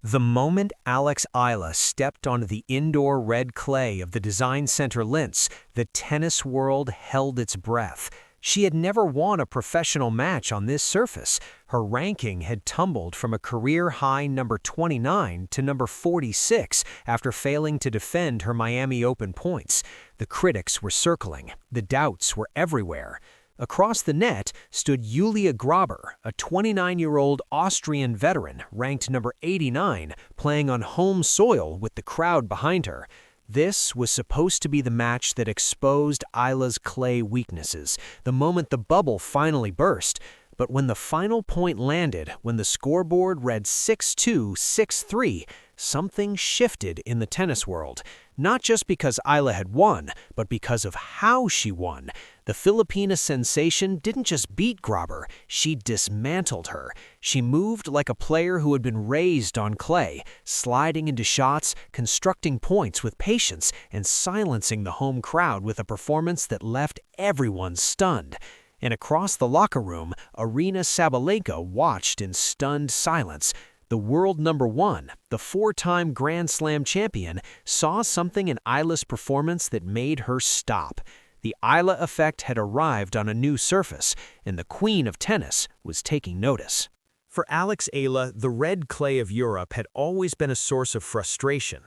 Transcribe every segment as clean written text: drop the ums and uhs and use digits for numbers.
The moment Alexandra Eala stepped onto the indoor red clay of the design center Linz, the tennis world held its breath. She had never won a professional match on this surface. Her ranking had tumbled from a career-high number 29 to number 46 after failing to defend her Miami Open points. The critics were circling. The doubts were everywhere. Across the net stood Julia Grabher, a 29-year-old Austrian veteran ranked number 89, playing on home soil with the crowd behind her. This was supposed to be the match that exposed Eala's clay weaknesses, the moment the bubble finally burst. But when the final point landed, when the scoreboard read 6-2, 6-3, something shifted in the tennis world. Not just because Eala had won, but because of how she won. The Filipina sensation didn't just beat Grabher, she dismantled her. She moved like a player who had been raised on clay, sliding into shots, constructing points with patience, and silencing the home crowd with a performance that left everyone stunned. And across the locker room, Arena Sabalenka watched in stunned silence. The world number one, the four-time Grand Slam champion, saw something in Eala's performance that made her stop. The Eala effect had arrived on a new surface, and the queen of tennis was taking notice. For Alexandra Eala, the red clay of Europe had always been a source of frustration.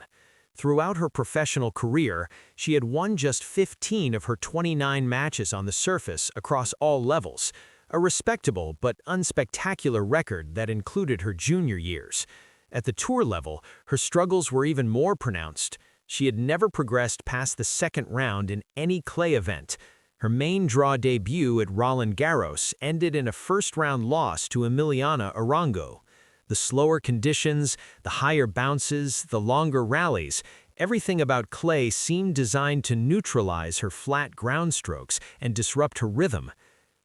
Throughout her professional career, she had won just 15 of her 29 matches on the surface across all levels, a respectable but unspectacular record that included her junior years. At the tour level, her struggles were even more pronounced. She had never progressed past the second round in any clay event. Her main draw debut at Roland Garros ended in a first-round loss to Emiliana Arango. The slower conditions, the higher bounces, the longer rallies, everything about clay seemed designed to neutralize her flat ground strokes and disrupt her rhythm.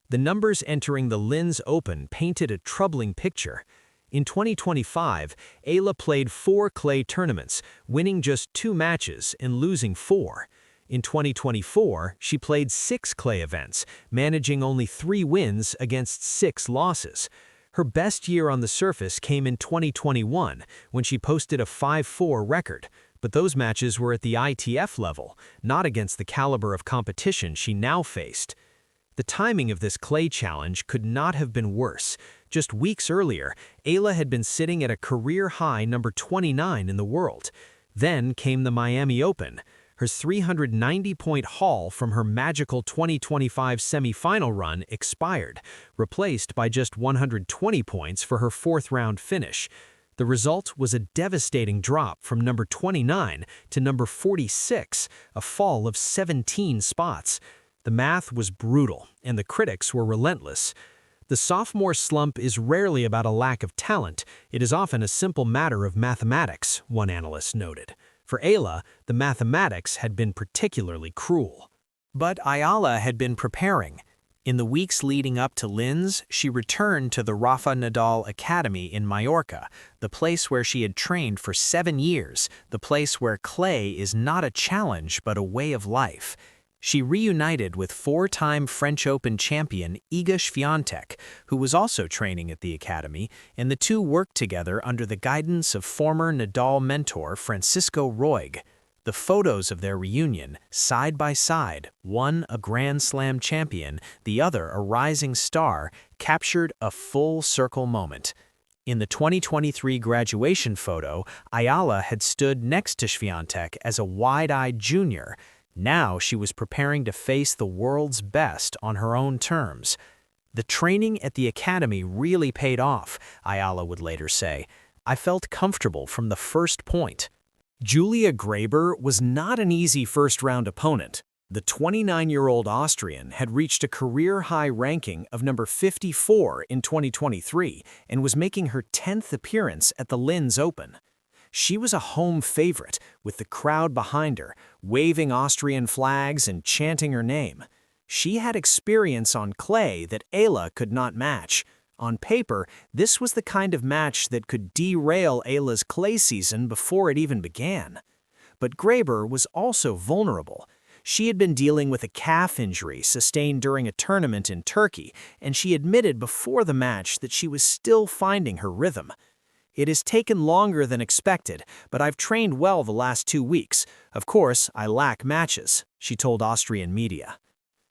The numbers entering the Linz Open painted a troubling picture. In 2025, Eala played 4 clay tournaments, winning just 2 matches and losing 4. In 2024, she played 6 clay events, managing only 3 wins against 6 losses. Her best year on the surface came in 2021, when she posted a 5-4 record, but those matches were at the ITF level, not against the caliber of competition she now faced. The timing of this clay challenge could not have been worse. Just weeks earlier, Eala had been sitting at a career-high number 29 in the world. Then came the Miami Open. Her 390-point haul from her magical 2025 semifinal run expired, replaced by just 120 points for her 4th-round finish. The result was a devastating drop from number 29 to number 46, a fall of 17 spots. The math was brutal, and the critics were relentless. The sophomore slump is rarely about a lack of talent. It is often a simple matter of mathematics, one analyst noted. For Eala, the mathematics had been particularly cruel. But Eala had been preparing. In the weeks leading up to Linz, she returned to the Rafa Nadal Academy in Mallorca, the place where she had trained for 7 years, the place where clay is not a challenge but a way of life. She reunited with 4-time French Open champion Iga Świątek, who was also training at the academy, and the two worked together under the guidance of former Nadal mentor Francisco Roig. The photos of their reunion, side by side, one a Grand Slam champion, the other a rising star, captured a full-circle moment. In the 2023 graduation photo, Eala had stood next to Świątek as a wide-eyed junior. Now she was preparing to face the world's best on her own terms. The training at the academy really paid off, Eala would later say. I felt comfortable from the first point. Julia Grabher was not an easy first-round opponent. The 29-year-old Austrian had reached a career-high ranking of number 54 in 2023 and was making her 10th appearance at the Linz Open. She was a home favorite, with the crowd behind her, waving Austrian flags and chanting her name. She had experience on clay that Eala could not match. On paper, this was the kind of match that could derail Eala's clay season before it even began. But Grabher was also vulnerable. She had been dealing with a calf injury sustained during a tournament in Turkey, and she admitted before the match that she was still finding her rhythm. It has taken longer than expected, but I've trained well the last 2 weeks. Of course, I lack matches, she told Austrian media.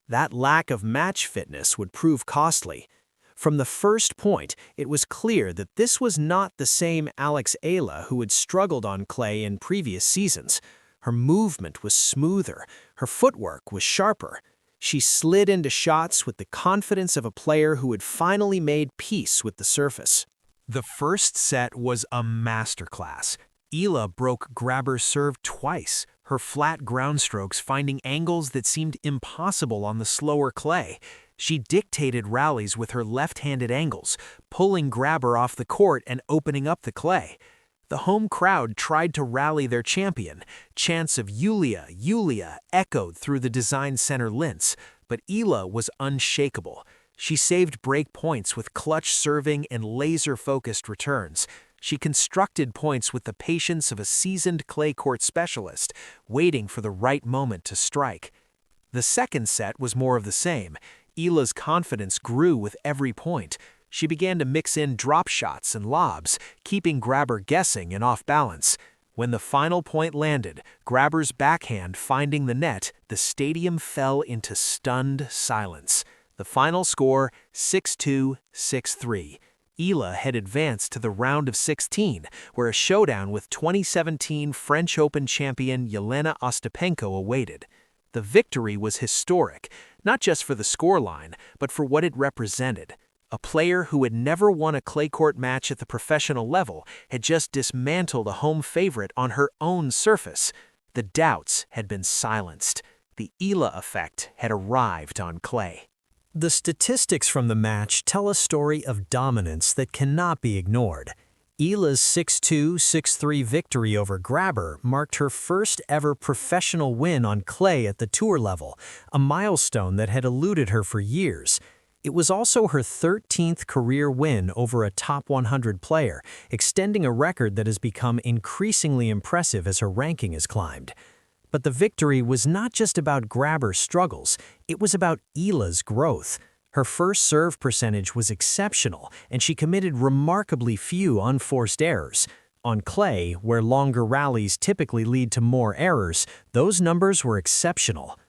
That lack of match fitness would prove costly. From the first point, it was clear that this was not the same Alexandra Eala who had struggled on clay in previous seasons. Her movement was smoother, her footwork was sharper. She slid into shots with the confidence of a player who had finally made peace with the surface. The first set was a masterclass. Eala broke Grabher's serve twice, her flat ground strokes finding angles that seemed impossible on the slower clay. She dictated rallies with her left-handed angles, pulling Grabher off the court and opening up the clay. The home crowd tried to rally their champion. Chants of Julia, Julia echoed through the design center Linz, but Eala was unshakable. She saved break points with clutch serving and laser-focused returns. She constructed points with the patience of a seasoned clay court specialist, waiting for the right moment to strike. The second set was more of the same. Eala's confidence grew with every point. She began to mix in drop shots and lobs, keeping Grabher guessing and off balance. When the final point landed, Grabher's backhand finding the net, the stadium fell into stunned silence. The final score, 6-2, 6-3. Eala had advanced to the round of 16, where a showdown with 2017 French Open champion Jelena Ostapenko awaited. The victory was historic, not just for the scoreline, but for what it represented. A player who had never won a clay court match at the professional level had just dismantled a home favorite on her own surface. The doubts had been silenced. The Eala effect had arrived on clay. The statistics from the match tell a story of dominance that cannot be ignored. Eala's 6-2, 6-3 victory over Grabher marked her first ever professional win on clay at the tour level, a milestone that had eluded her for years. It was also her 13th career win over a top 100 player, extending a record that has become increasingly impressive as her ranking has climbed. But the victory was not just about Grabher's struggles, it was about Eala's growth. Her first serve percentage was exceptional, and she committed remarkably few unforced errors. On clay, where longer rallies typically lead to more errors, those numbers were exceptional.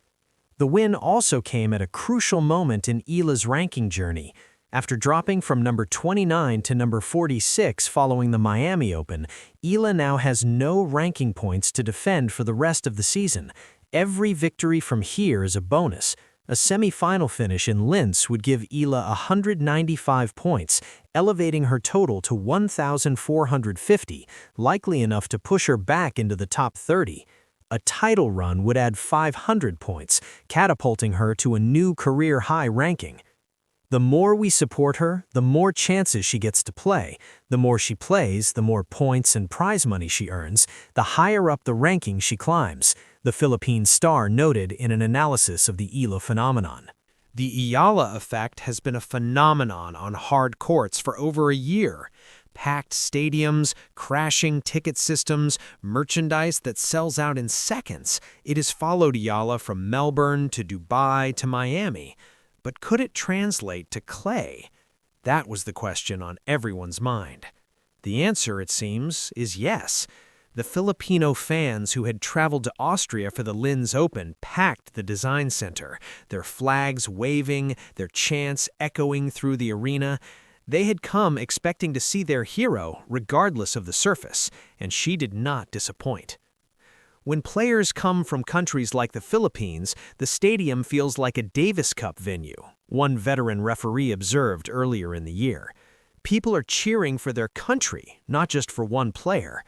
The win also came at a crucial moment in Eala's ranking journey. After dropping from number 29 to number 46 following the Miami Open, Eala now has no ranking points to defend for the rest of the season. Every victory from here is a bonus. A semifinal finish in Linz would give Eala 195 points, elevating her total to 1,450, likely enough to push her back into the top 30. A title run would add 500 points, catapulting her to a new career-high ranking. The more we support her, the more chances she gets to play. The more she plays, the more points and prize money she earns, the higher up the ranking she climbs, the Philippine star noted in an analysis of the Eala phenomenon. The Eala effect has been a phenomenon on hard courts for over a year. Packed stadiums, crashing ticket systems, merchandise that sells out in seconds. It has followed Eala from Melbourne to Dubai to Miami. But could it translate to clay? That was the question on everyone's mind. The answer, it seems, is yes. The Filipino fans who had traveled to Austria for the Linz Open packed the design center, their flags waving, their chants echoing through the arena. They had come expecting to see their hero, regardless of the surface, and she did not disappoint. When players come from countries like the Philippines, the stadium feels like a Davis Cup venue, one veteran referee observed earlier in the year. People are cheering for their country, not just for one player.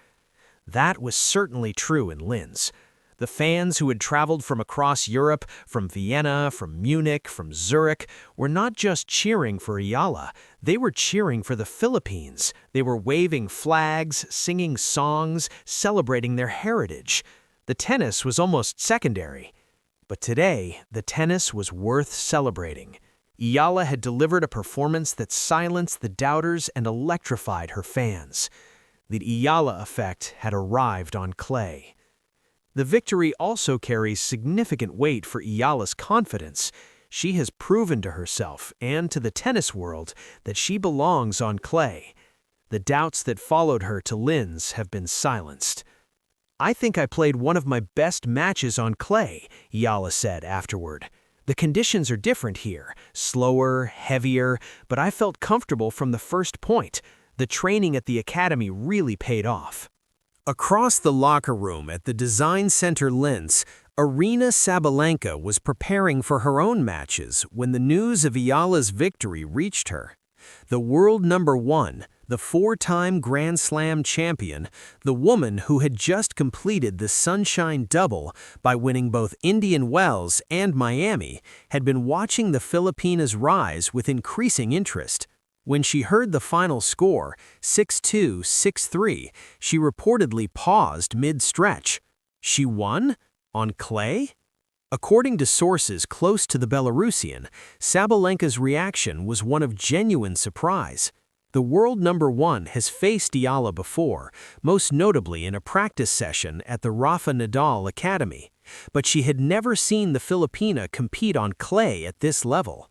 That was certainly true in Linz. The fans who had traveled from across Europe, from Vienna, from Munich, from Zurich, were not just cheering for Eala, they were cheering for the Philippines. They were waving flags, singing songs, celebrating their heritage. The tennis was almost secondary. But today, the tennis was worth celebrating. Eala had delivered a performance that silenced the doubters and electrified her fans. The Eala effect had arrived on clay. The victory also carries significant weight for Eala's confidence. She has proven to herself and to the tennis world that she belongs on clay. The doubts that followed her to Linz have been silenced. "I think I played one of my best matches on clay," Eala said afterward. "The conditions are different here, slower, heavier, but I felt comfortable from the first point. The training at the academy really paid off." Across the locker room at the Design Center Linz, Aryna Sabalenka was preparing for her own matches when the news of Eala's victory reached her. The world number one, the four-time Grand Slam champion, the woman who had just completed the Sunshine Double by winning both Indian Wells and Miami, had been watching the Filipinas rise with increasing interest. When she heard the final score, 6-2, 6-3, she reportedly paused mid-stretch. She won? On clay? According to sources close to the Belarusian, Sabalenka's reaction was one of genuine surprise. The world number one has faced Eala before, most notably in a practice session at the Rafa Nadal Academy, but she had never seen the Filipina compete on clay at this level.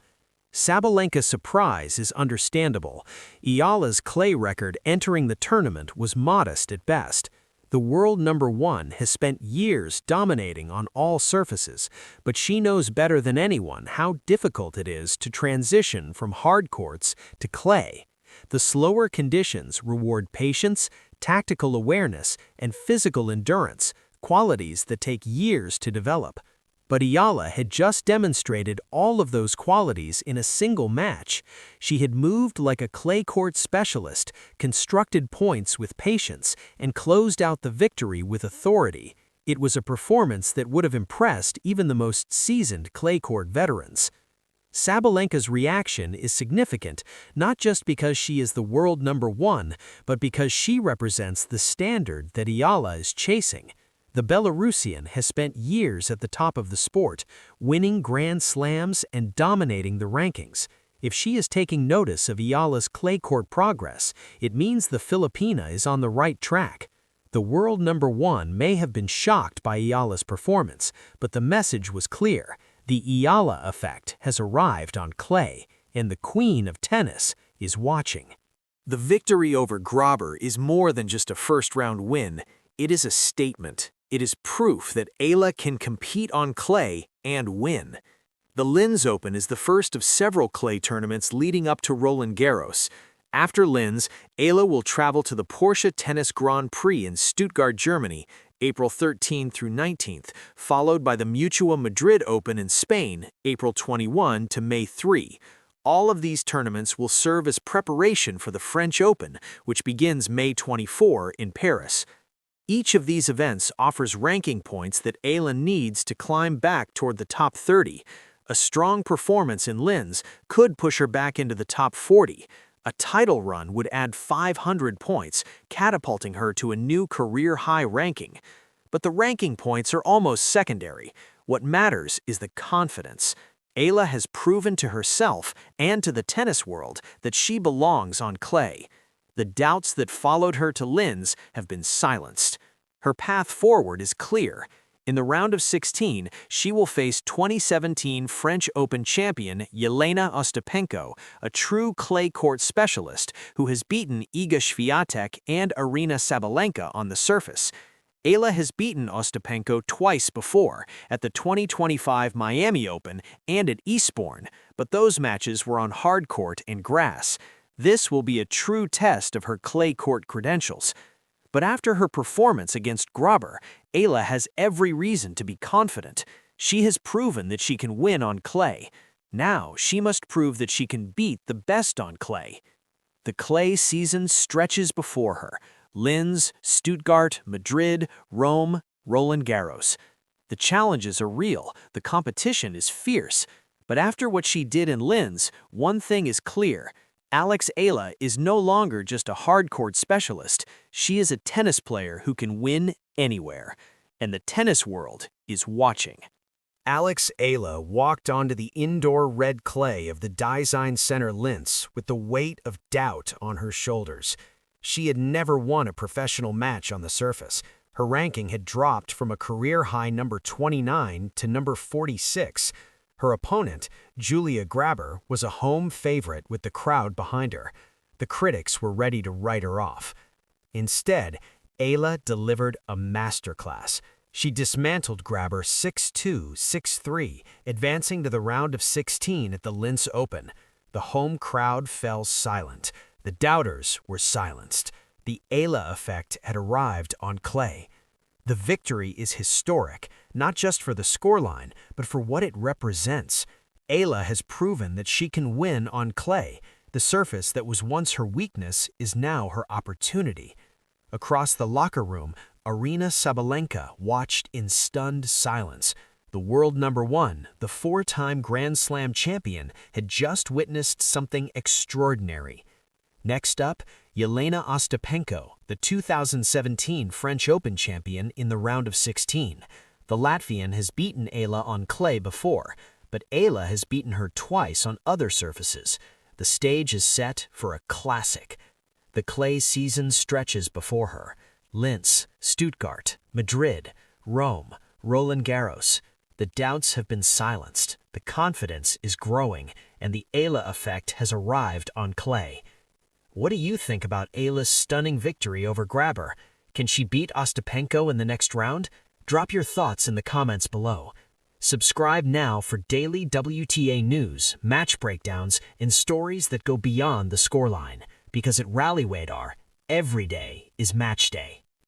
Sabalenka's surprise is understandable. Eala's clay record entering the tournament was modest at best. The world number one has spent years dominating on all surfaces, but she knows better than anyone how difficult it is to transition from hard courts to clay. The slower conditions reward patience, tactical awareness, and physical endurance, qualities that take years to develop. But Eala had just demonstrated all of those qualities in a single match. She had moved like a clay court specialist, constructed points with patience, and closed out the victory with authority. It was a performance that would have impressed even the most seasoned clay court veterans. Sabalenka's reaction is significant, not just because she is the world number one, but because she represents the standard that Eala is chasing. The Belarusian has spent years at the top of the sport, winning Grand Slams and dominating the rankings. If she is taking notice of Eala's clay court progress, it means the Filipina is on the right track. The world number one may have been shocked by Eala's performance, but the message was clear. The Eala effect has arrived on clay, and the queen of tennis is watching. The victory over Grabher is more than just a first-round win. It is a statement. It is proof that Eala can compete on clay and win. The Linz Open is the first of several clay tournaments leading up to Roland Garros. After Linz, Eala will travel to the Porsche Tennis Grand Prix in Stuttgart, Germany, April 13 through 19th, followed by the Mutua Madrid Open in Spain, April 21 to May 3. All of these tournaments will serve as preparation for the French Open, which begins May 24 in Paris. Each of these events offers ranking points that Eala needs to climb back toward the top 30. A strong performance in Linz could push her back into the top 40. A title run would add 500 points, catapulting her to a new career-high ranking. But the ranking points are almost secondary. What matters is the confidence. Eala has proven to herself and to the tennis world that she belongs on clay. The doubts that followed her to Linz have been silenced. Her path forward is clear. In the round of 16, she will face 2017 French Open champion Jelena Ostapenko, a true clay court specialist who has beaten Iga Swiatek and Aryna Sabalenka on the surface. Eala has beaten Ostapenko twice before, at the 2025 Miami Open and at Eastbourne, but those matches were on hard court and grass. This will be a true test of her clay court credentials. But after her performance against Grabher, Eala has every reason to be confident. She has proven that she can win on clay. Now she must prove that she can beat the best on clay. The clay season stretches before her. Linz, Stuttgart, Madrid, Rome, Roland Garros. The challenges are real, the competition is fierce. But after what she did in Linz, one thing is clear. Alex Eala is no longer just a hard-court specialist. She is a tennis player who can win anywhere. And the tennis world is watching. Alex Eala walked onto the indoor red clay of the Design Center Linz with the weight of doubt on her shoulders. She had never won a professional match on the surface. Her ranking had dropped from a career-high number 29 to number 46. Her opponent, Julia Grabher, was a home favorite with the crowd behind her. The critics were ready to write her off. Instead, Eala delivered a masterclass. She dismantled Grabher 6-2, 6-3, advancing to the round of 16 at the Linz Open. The home crowd fell silent. The doubters were silenced. The Eala effect had arrived on clay. The victory is historic, not just for the scoreline, but for what it represents. Eala has proven that she can win on clay. The surface that was once her weakness is now her opportunity. Across the locker room, Aryna Sabalenka watched in stunned silence. The world number one, the four-time Grand Slam champion, had just witnessed something extraordinary. Next up, Jelena Ostapenko, the 2017 French Open champion in the round of 16. The Latvian has beaten Eala on clay before, but Eala has beaten her twice on other surfaces. The stage is set for a classic. The clay season stretches before her. Linz, Stuttgart, Madrid, Rome, Roland Garros. The doubts have been silenced, the confidence is growing, and the Eala effect has arrived on clay. What do you think about Eala's stunning victory over Grabher? Can she beat Ostapenko in the next round? Drop your thoughts in the comments below. Subscribe now for daily WTA news, match breakdowns, and stories that go beyond the scoreline. Because at Rally Radar, every day is match day.